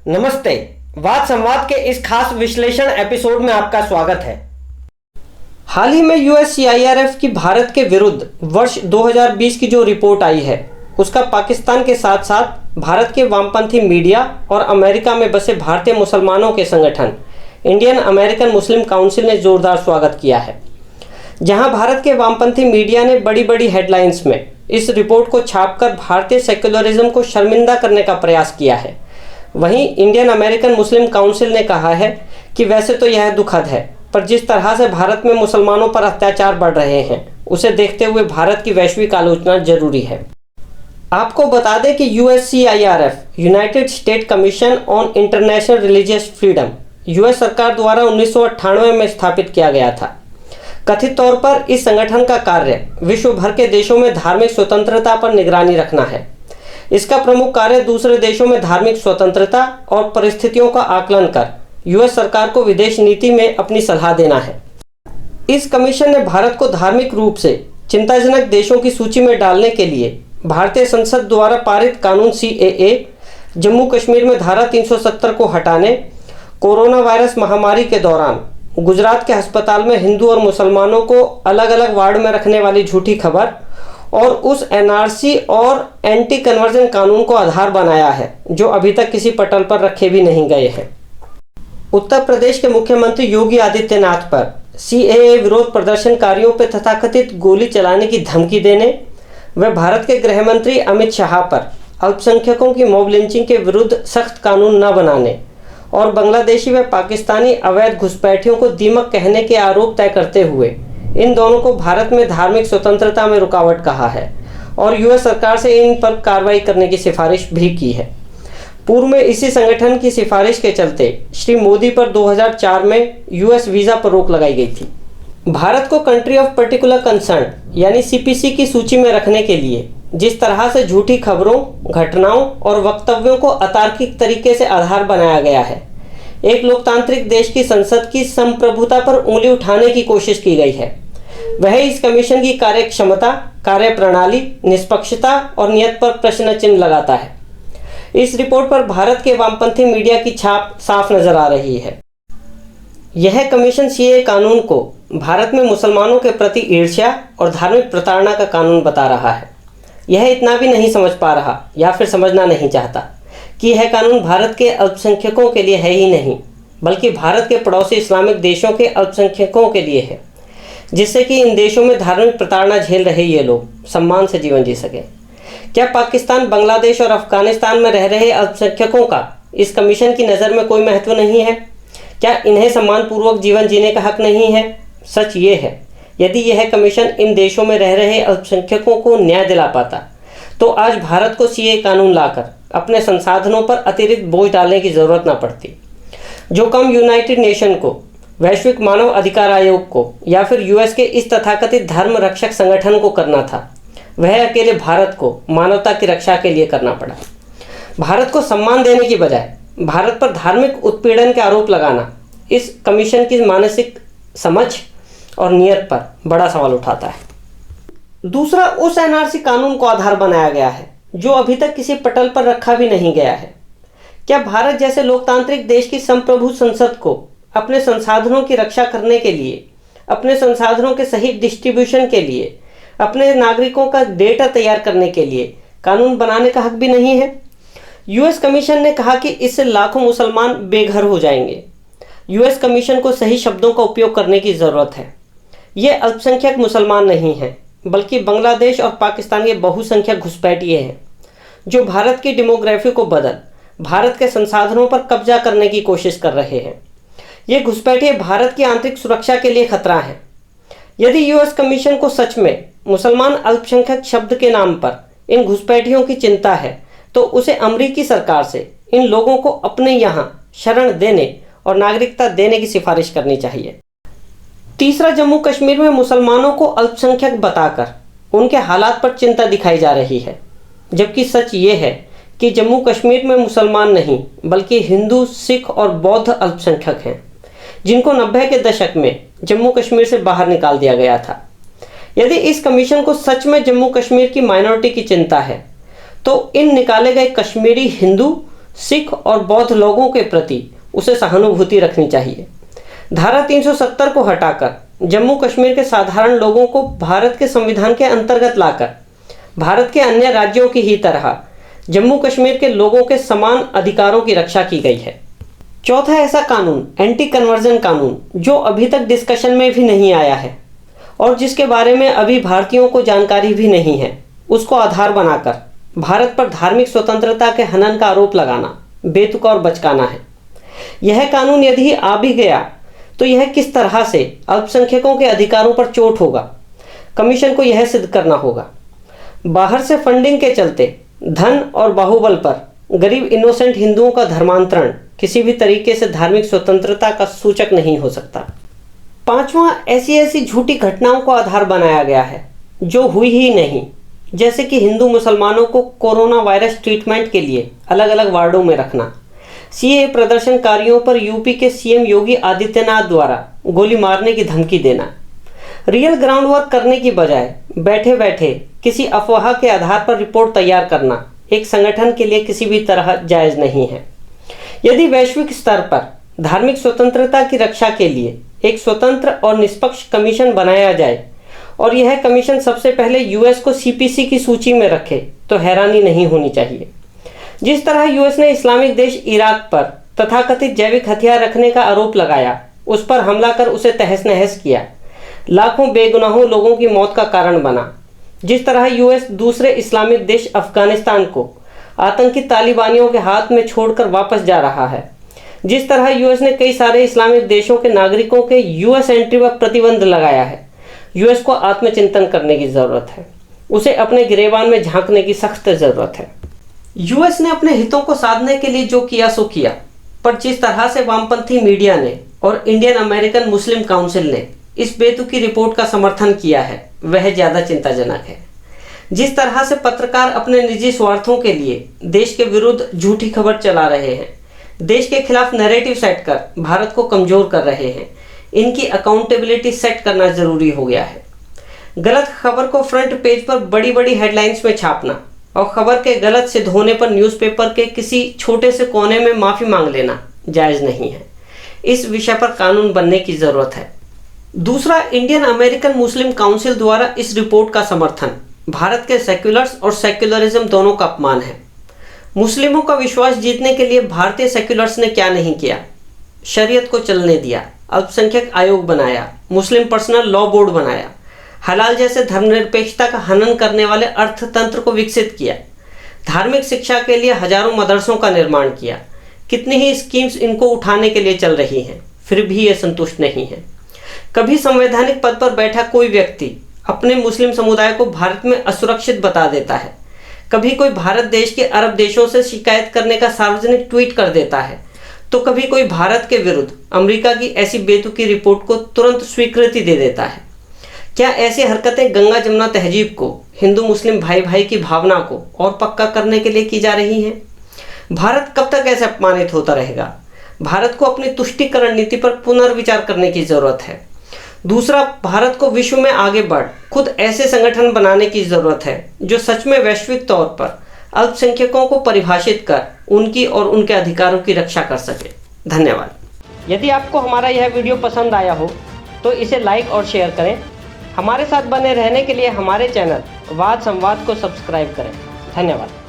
नमस्ते। वाद संवाद के इस खास विश्लेषण एपिसोड में आपका स्वागत है। हाल ही में यूएससीआईआरएफ की भारत के विरुद्ध वर्ष 2020 की जो रिपोर्ट आई है उसका पाकिस्तान के साथ साथ भारत के वामपंथी मीडिया और अमेरिका में बसे भारतीय मुसलमानों के संगठन इंडियन अमेरिकन मुस्लिम काउंसिल ने जोरदार स्वागत किया है। जहां भारत के वामपंथी मीडिया ने बड़ी बड़ी हेडलाइंस में इस रिपोर्ट को छापकर भारतीय सेक्युलरिज्म को शर्मिंदा करने का प्रयास किया है, वहीं इंडियन अमेरिकन मुस्लिम काउंसिल ने कहा है कि वैसे तो यह दुखद है, पर जिस तरह से भारत में मुसलमानों पर अत्याचार बढ़ रहे हैं उसे देखते हुए भारत की वैश्विक आलोचना जरूरी है। आपको बता दें कि USCIRF United state commission on international religious freedom US सरकार द्वारा 1998 में स्थापित किया गया था। कथित तौर पर इस संगठन का कार्य विश्व भर के देशों में धार्मिक स्वतंत्रता पर निगरानी रखना है। इसका प्रमुख कार्य दूसरे देशों में धार्मिक स्वतंत्रता और परिस्थितियों का आकलन कर यूएस सरकार को विदेश नीति में अपनी सलाह देना है। इस कमीशन ने भारत को धार्मिक रूप से चिंताजनक देशों की सूची में डालने के लिए भारतीय संसद द्वारा पारित कानून सीएए, जम्मू कश्मीर में धारा 370 को हटाने, कोरोना वायरस महामारी के दौरान गुजरात के अस्पताल में हिंदू और मुसलमानों को अलग अलग वार्ड में रखने वाली झूठी खबर और उस एनआरसी और एंटी कन्वर्जन कानून को आधार बनाया है जो अभी तक किसी पटल पर रखे भी नहीं गए हैं। उत्तर प्रदेश के मुख्यमंत्री योगी आदित्यनाथ पर सीएए विरोध प्रदर्शनकारियों पर तथाकथित गोली चलाने की धमकी देने व भारत के गृह मंत्री अमित शाह पर अल्पसंख्यकों की मॉब लिंचिंग के विरुद्ध सख्त कानून न बनाने और बांग्लादेशी व पाकिस्तानी अवैध घुसपैठियों को दीमक कहने के आरोप तय करते हुए इन दोनों को भारत में धार्मिक स्वतंत्रता में रुकावट कहा है और यूएस सरकार से इन पर कार्रवाई करने की सिफारिश भी की है। पूर्व में इसी संगठन की सिफारिश के चलते श्री मोदी पर 2004 में यूएस वीज़ा पर रोक लगाई गई थी। भारत को कंट्री ऑफ पर्टिकुलर कंसर्न यानी सीपीसी की सूची में रखने के लिए जिस तरह से झूठी खबरों, घटनाओं और वक्तव्यों को अतार्किक तरीके से आधार बनाया गया है, एक लोकतांत्रिक देश की संसद की संप्रभुता पर उंगली उठाने की कोशिश की गई है, वह इस कमीशन की कार्य क्षमता, कार्य प्रणाली, निष्पक्षता और नियत पर प्रश्न चिन्ह लगाता है। इस रिपोर्ट पर भारत के वामपंथी मीडिया की छाप साफ नजर आ रही है। यह कमीशन सीएए कानून को भारत में मुसलमानों के प्रति ईर्ष्या और धार्मिक प्रताड़ना का कानून बता रहा है। यह इतना भी नहीं समझ पा रहा या फिर समझना नहीं चाहता कि यह कानून भारत के अल्पसंख्यकों के लिए है ही नहीं, बल्कि भारत के पड़ोसी इस्लामिक देशों के अल्पसंख्यकों के लिए है, जिससे कि इन देशों में धार्मिक प्रताड़ना झेल रहे ये लोग सम्मान से जीवन जी सके। क्या पाकिस्तान, बांग्लादेश और अफगानिस्तान में रह रहे अल्पसंख्यकों का इस कमीशन की नज़र में कोई महत्व नहीं है? क्या इन्हें सम्मानपूर्वक जीवन जीने का हक नहीं है? सच ये है, यदि यह कमीशन इन देशों में रह रहे अल्पसंख्यकों को न्याय दिला पाता तो आज भारत को सीएए कानून लाकर अपने संसाधनों पर अतिरिक्त बोझ डालने की ज़रूरत न पड़ती। जो काम यूनाइटेड नेशन को, वैश्विक मानव अधिकार आयोग को या फिर यूएस के इस तथाकथित धर्म रक्षक संगठन को करना था, वह अकेले भारत को मानवता की रक्षा के लिए करना पड़ा। भारत को सम्मान देने की बजाय भारत पर धार्मिक उत्पीड़न के आरोप लगाना इस कमीशन की मानसिक समझ और नियत पर बड़ा सवाल उठाता है। दूसरा, उस एनआरसी कानून को आधार बनाया गया है जो अभी तक किसी पटल पर रखा भी नहीं गया है। क्या भारत जैसे लोकतांत्रिक देश की संप्रभु संसद को अपने संसाधनों की रक्षा करने के लिए, अपने संसाधनों के सही डिस्ट्रीब्यूशन के लिए, अपने नागरिकों का डेटा तैयार करने के लिए कानून बनाने का हक भी नहीं है? यूएस कमीशन ने कहा कि इससे लाखों मुसलमान बेघर हो जाएंगे। यूएस कमीशन को सही शब्दों का उपयोग करने की ज़रूरत है। ये अल्पसंख्यक मुसलमान नहीं हैं, बल्कि बांग्लादेश और पाकिस्तान के बहुसंख्यक घुसपैठिए हैं जो भारत की डेमोग्राफी को बदल भारत के संसाधनों पर कब्जा करने की कोशिश कर रहे हैं। ये घुसपैठिए भारत की आंतरिक सुरक्षा के लिए खतरा हैं। यदि यूएस कमीशन को सच में मुसलमान अल्पसंख्यक शब्द के नाम पर इन घुसपैठियों की चिंता है तो उसे अमेरिकी सरकार से इन लोगों को अपने यहाँ शरण देने और नागरिकता देने की सिफारिश करनी चाहिए। तीसरा, जम्मू कश्मीर में मुसलमानों को अल्पसंख्यक बताकर उनके हालात पर चिंता दिखाई जा रही है, जबकि सच ये है कि जम्मू कश्मीर में मुसलमान नहीं बल्कि हिंदू, सिख और बौद्ध अल्पसंख्यक हैं, जिनको 90 के दशक में जम्मू कश्मीर से बाहर निकाल दिया गया था। यदि इस कमीशन को सच में जम्मू कश्मीर की माइनॉरिटी की चिंता है तो इन निकाले गए कश्मीरी हिंदू, सिख और बौद्ध लोगों के प्रति उसे सहानुभूति रखनी चाहिए। धारा 370 को हटाकर जम्मू कश्मीर के साधारण लोगों को भारत के संविधान के अंतर्गत लाकर भारत के अन्य राज्यों की ही तरह जम्मू कश्मीर के लोगों के समान अधिकारों की रक्षा की गई है। चौथा ऐसा कानून एंटी कन्वर्जन कानून, जो अभी तक डिस्कशन में भी नहीं आया है और जिसके बारे में अभी भारतीयों को जानकारी भी नहीं है, उसको आधार बनाकर भारत पर धार्मिक स्वतंत्रता के हनन का आरोप लगाना बेतुका और बचकाना है। यह कानून यदि आ भी गया तो यह किस तरह से अल्पसंख्यकों के अधिकारों पर चोट होगा, कमीशन को यह सिद्ध करना होगा। बाहर से फंडिंग के चलते धन और बाहुबल पर गरीब इनोसेंट हिंदुओं का धर्मांतरण किसी भी तरीके से धार्मिक स्वतंत्रता का सूचक नहीं हो सकता। पांचवा, ऐसी झूठी घटनाओं को आधार बनाया गया है जो हुई ही नहीं, जैसे कि हिंदू मुसलमानों को कोरोना वायरस ट्रीटमेंट के लिए अलग अलग वार्डों में रखना, सीएए प्रदर्शनकारियों पर यूपी के सीएम योगी आदित्यनाथ द्वारा गोली मारने की धमकी देना, रियल ग्राउंड वर्क करने की बजाय बैठे बैठे किसी अफवाह के आधार पर रिपोर्ट तैयार करना एक संगठन के लिए किसी भी तरह जायज़ नहीं है। यदि वैश्विक स्तर पर धार्मिक स्वतंत्रता की रक्षा के लिए एक स्वतंत्र और निष्पक्ष कमीशन बनाया जाए और यह कमीशन सबसे पहले यूएस को सीपीसी की सूची में रखे तो हैरानी नहीं होनी चाहिए। जिस तरह यूएस ने इस्लामिक देश इराक पर तथाकथित जैविक हथियार रखने का आरोप लगाया, उस पर हमला कर उसे तहस नहस किया, लाखों बेगुनाहों लोगों की मौत का कारण बना, जिस तरह यूएस दूसरे इस्लामिक देश अफगानिस्तान को आतंकी तालिबानियों के हाथ में छोड़कर वापस जा रहा है, जिस तरह यूएस ने कई सारे इस्लामिक देशों के नागरिकों के यूएस एंट्री पर प्रतिबंध लगाया है, यूएस को आत्मचिंतन करने की ज़रूरत है। उसे अपने गिरेबान में झांकने की सख्त ज़रूरत है। यूएस ने अपने हितों को साधने के लिए जो किया सो किया, पर जिस तरह से वामपंथी मीडिया ने और इंडियन अमेरिकन मुस्लिम काउंसिल ने इस बेतुकी रिपोर्ट का समर्थन किया है, वह ज़्यादा चिंताजनक है। जिस तरह से पत्रकार अपने निजी स्वार्थों के लिए देश के विरुद्ध झूठी खबर चला रहे हैं, देश के खिलाफ नैरेटिव सेट कर भारत को कमज़ोर कर रहे हैं, इनकी अकाउंटेबिलिटी सेट करना ज़रूरी हो गया है। गलत खबर को फ्रंट पेज पर बड़ी बड़ी हेडलाइंस में छापना और खबर के गलत सिद्ध होने पर न्यूज़पेपर के किसी छोटे से कोने में माफ़ी मांग लेना जायज़ नहीं है। इस विषय पर कानून बनने की ज़रूरत है। दूसरा, इंडियन अमेरिकन मुस्लिम काउंसिल द्वारा इस रिपोर्ट का समर्थन भारत के सेक्युलर्स और सेक्युलरिज्म दोनों का अपमान है। मुस्लिमों का विश्वास जीतने के लिए भारतीय सेक्युलर्स ने क्या नहीं किया। शरीयत को चलने दिया, अल्पसंख्यक आयोग बनाया, मुस्लिम पर्सनल लॉ बोर्ड बनाया, हलाल जैसे धर्मनिरपेक्षता का हनन करने वाले अर्थतंत्र को विकसित किया, धार्मिक शिक्षा के लिए हजारों मदरसों का निर्माण किया। कितनी ही स्कीम्स इनको उठाने के लिए चल रही हैं, फिर भी ये संतुष्ट नहीं है। कभी संवैधानिक पद पर बैठा कोई व्यक्ति अपने मुस्लिम समुदाय को भारत में असुरक्षित बता देता है, कभी कोई भारत देश के अरब देशों से शिकायत करने का सार्वजनिक ट्वीट कर देता है, तो कभी कोई भारत के विरुद्ध अमेरिका की ऐसी बेतुकी रिपोर्ट को तुरंत स्वीकृति दे देता है। क्या ऐसी हरकतें गंगा जमुना तहजीब को, हिंदू मुस्लिम भाई भाई की भावना को और पक्का करने के लिए की जा रही हैं? भारत कब तक ऐसे अपमानित होता रहेगा? भारत को अपनी तुष्टीकरण नीति पर पुनर्विचार करने की जरूरत है। दूसरा, भारत को विश्व में आगे बढ़ खुद ऐसे संगठन बनाने की जरूरत है जो सच में वैश्विक तौर पर अल्पसंख्यकों को परिभाषित कर उनकी और उनके अधिकारों की रक्षा कर सके। धन्यवाद। यदि आपको हमारा यह वीडियो पसंद आया हो तो इसे लाइक और शेयर करें। हमारे साथ बने रहने के लिए हमारे चैनल वाद संवाद को सब्सक्राइब करें। धन्यवाद।